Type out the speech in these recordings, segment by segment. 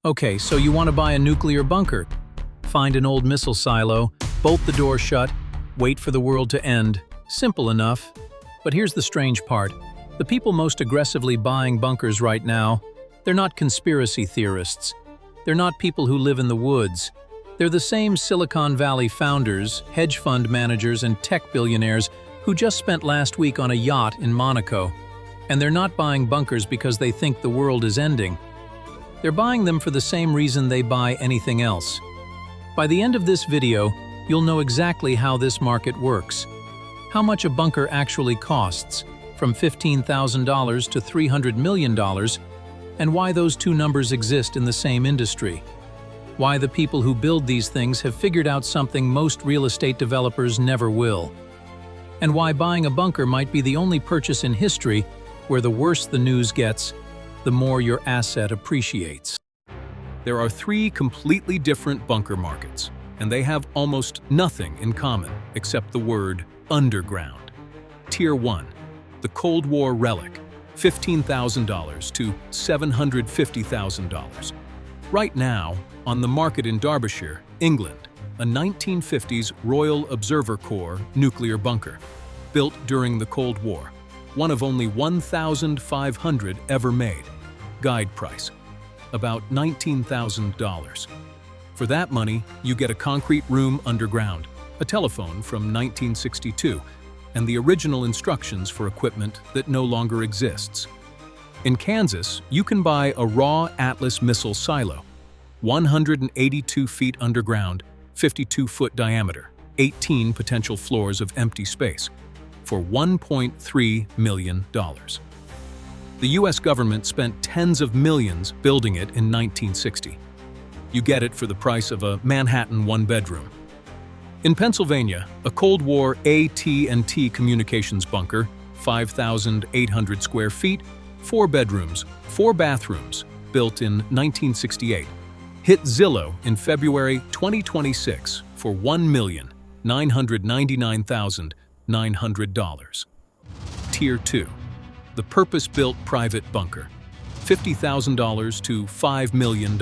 Okay, so you want to buy a nuclear bunker. Find an old missile silo, bolt the door shut, wait for the world to end. Simple enough. But here's the strange part. The people most aggressively buying bunkers right now, they're not conspiracy theorists. They're not people who live in the woods. They're the same Silicon Valley founders, hedge fund managers, and tech billionaires who just spent last week on a yacht in Monaco. And they're not buying bunkers because they think the world is ending. They're buying them for the same reason they buy anything else. By the end of this video, you'll know exactly how this market works. How much a bunker actually costs, from $15,000 to $300 million, and why those two numbers exist in the same industry. Why the people who build these things have figured out something most real estate developers never will. And why buying a bunker might be the only purchase in history where the worse the news gets, the more your asset appreciates. There are three completely different bunker markets, and they have almost nothing in common except the word underground. Tier 1, the Cold War relic, $15,000 to $750,000. Right now, on the market in Derbyshire, England, a 1950s Royal Observer Corps nuclear bunker, built during the Cold War, one of only 1,500 ever made. Guide price, about $19,000. For that money, you get a concrete room underground, a telephone from 1962, and the original instructions for equipment that no longer exists. In Kansas, you can buy a raw Atlas missile silo, 182 feet underground, 52-foot diameter, 18 potential floors of empty space, for $1.3 million. The US government spent tens of millions building it in 1960. You get it for the price of a Manhattan one-bedroom. In Pennsylvania, a Cold War AT&T communications bunker, 5,800 square feet, 4 bedrooms, 4 bathrooms, built in 1968, hit Zillow in February 2026 for $1,999,900. Tier 2, the purpose-built private bunker, $50,000 to $5 million.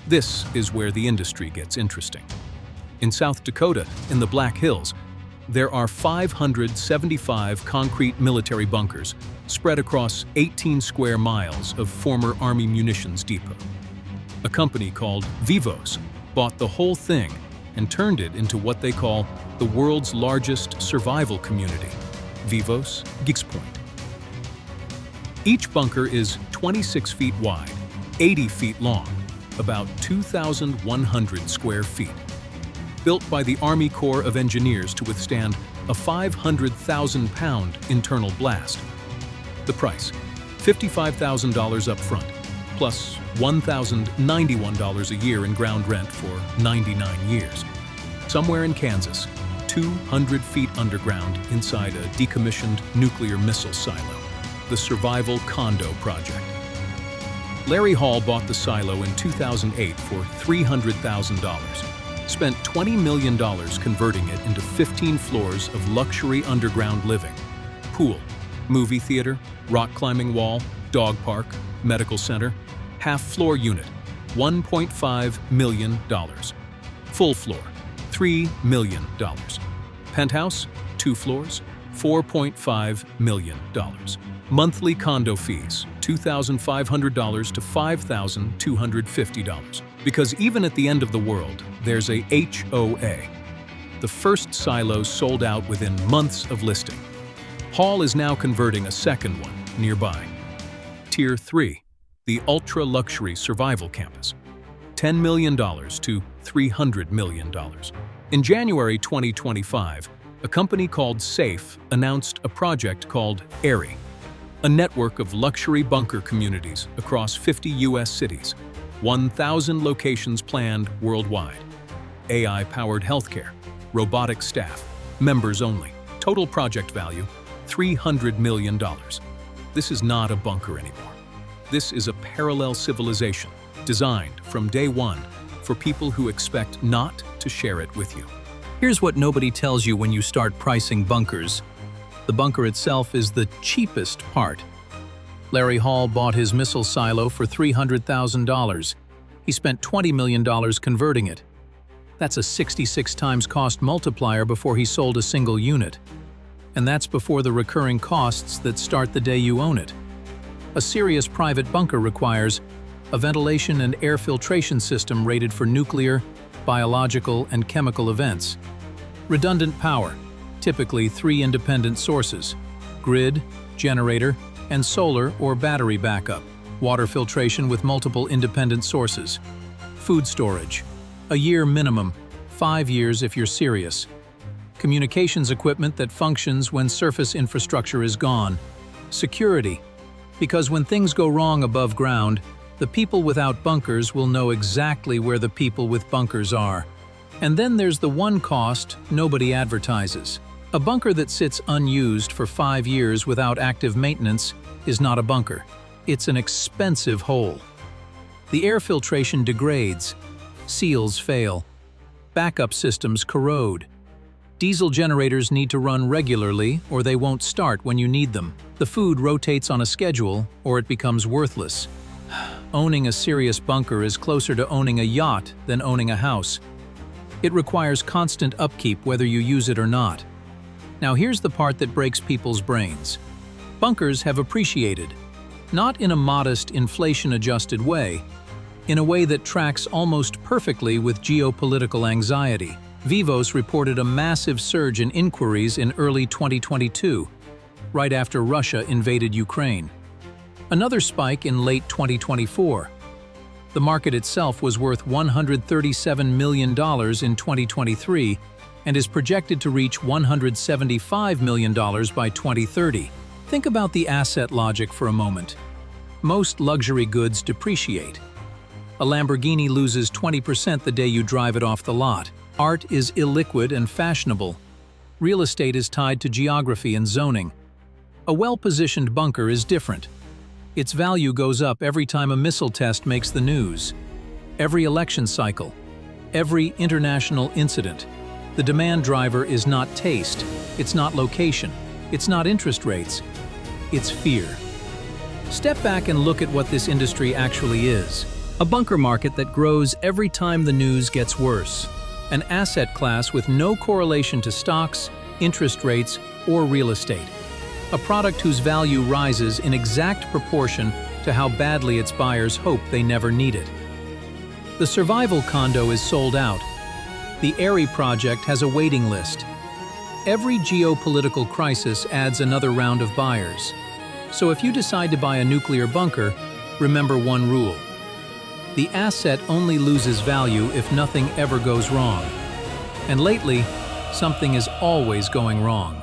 This is where the industry gets interesting. In South Dakota, in the Black Hills, there are 575 concrete military bunkers spread across 18 square miles of former Army munitions depot. A company called Vivos bought the whole thing and turned it into what they call the world's largest survival community, Vivos xPoint. Each bunker is 26 feet wide, 80 feet long, about 2,100 square feet. Built by the Army Corps of Engineers to withstand a 500,000-pound internal blast. The price, $55,000 up front, plus $1,091 a year in ground rent for 99 years. Somewhere in Kansas, 200 feet underground inside a decommissioned nuclear missile silo, the Survival Condo Project. Larry Hall bought the silo in 2008 for $300,000. Spent $20 million converting it into 15 floors of luxury underground living. Pool, movie theater, rock climbing wall, dog park, medical center, half-floor unit, $1.5 million. Full floor, $3 million. Penthouse, 2 floors, $4.5 million. Monthly condo fees, $2,500 to $5,250. Because even at the end of the world, there's a HOA. The first silo sold out within months of listing. Hall is now converting a second one nearby. Tier 3, the ultra-luxury survival campus, $10 million to $300 million. In January 2025, a company called SAFE announced a project called AIRI, a network of luxury bunker communities across 50 US cities, 1,000 locations planned worldwide. AI-powered healthcare, robotic staff, members only. Total project value, $300 million. This is not a bunker anymore. This is a parallel civilization designed from day one for people who expect not to share it with you. Here's what nobody tells you when you start pricing bunkers. The bunker itself is the cheapest part. Larry Hall bought his missile silo for $300,000. He spent $20 million converting it. That's a 66 times cost multiplier before he sold a single unit. And that's before the recurring costs that start the day you own it. A serious private bunker requires a ventilation and air filtration system rated for nuclear, biological, and chemical events. Redundant power, typically 3 independent sources: grid, generator, and solar or battery backup. Water filtration with multiple independent sources. Food storage, a year minimum, 5 years if you're serious. Communications equipment that functions when surface infrastructure is gone. Security, because when things go wrong above ground, the people without bunkers will know exactly where the people with bunkers are. And then there's the one cost nobody advertises. A bunker that sits unused for 5 years without active maintenance is not a bunker. It's an expensive hole. The air filtration degrades, seals fail, backup systems corrode. Diesel generators need to run regularly or they won't start when you need them. The food rotates on a schedule or it becomes worthless. Owning a serious bunker is closer to owning a yacht than owning a house. It requires constant upkeep whether you use it or not. Now here's the part that breaks people's brains. Bunkers have appreciated, not in a modest, inflation-adjusted way, in a way that tracks almost perfectly with geopolitical anxiety. Vivos reported a massive surge in inquiries in early 2022, right after Russia invaded Ukraine. Another spike in late 2024. The market itself was worth $137 million in 2023 and is projected to reach $175 million by 2030. Think about the asset logic for a moment. Most luxury goods depreciate. A Lamborghini loses 20% the day you drive it off the lot. Art is illiquid and fashionable. Real estate is tied to geography and zoning. A well-positioned bunker is different. Its value goes up every time a missile test makes the news, every election cycle, every international incident. The demand driver is not taste, it's not location, it's not interest rates, it's fear. Step back and look at what this industry actually is. A bunker market that grows every time the news gets worse. An asset class with no correlation to stocks, interest rates, or real estate. A product whose value rises in exact proportion to how badly its buyers hope they never need it. The survival condo is sold out. The Airy project has a waiting list. Every geopolitical crisis adds another round of buyers. So if you decide to buy a nuclear bunker, remember one rule. The asset only loses value if nothing ever goes wrong. And lately, something is always going wrong.